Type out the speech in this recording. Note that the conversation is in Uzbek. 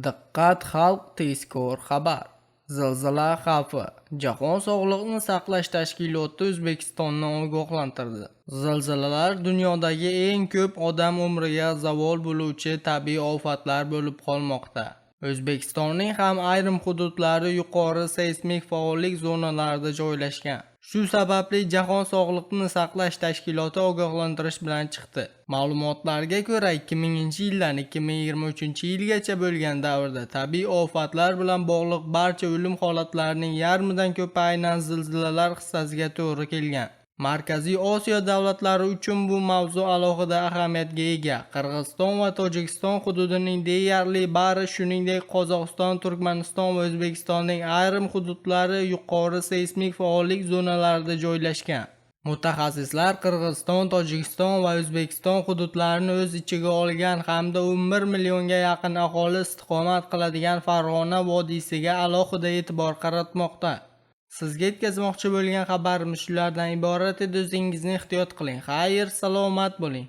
Diqqat xalq tezkor xabar. Zilzila xavfi. Jahon sog'liqni saqlash tashkiloti O'zbekistonni ogohlantirdi. Zilzilalar dunyodagi eng ko'p odam umriga zavol bo'luvchi tabiiy ofatlar bo'lib qolmoqda. O'zbekistonning ham ayrim hududlari yuqori seysmik faollik zonalarida joylashgan. Shu sababli Jahon sog'liqni saqlash tashkiloti ogohlantirish bilan chiqdi. Ma'lumotlarga ko'ra, 2000-yildan 2023-yilgacha bo'lgan davrda tabiiy ofatlar bilan bog'liq barcha o'lim holatlarining yarmidan ko'pi aynan zilzilalar hissasiga to'g'ri kelgan. Markaziy Osiyo davlatlari uchun bu mavzu alohida ahamiyatga ega. Qirg'iziston va Tojikiston hududining deyarli bari, shuningdek Qozog'iston, Turkmaniston va O'zbekistonning ayrim hududlari yuqori seysmik faollik zonalarida joylashgan. Mutaxassislar Qirg'iziston, Tojikiston va O'zbekiston hududlarini o'z ichiga olgan hamda 11 millionga yaqin aholi istiqomat qiladigan Farg'ona vodiysiga alohida e'tibor qaratmoqda. Sizga yetkazmoqchi bo'lgan xabarimiz shulardan iborat edi. O'zingizni ehtiyot qiling. Xayr, salomat bo'ling.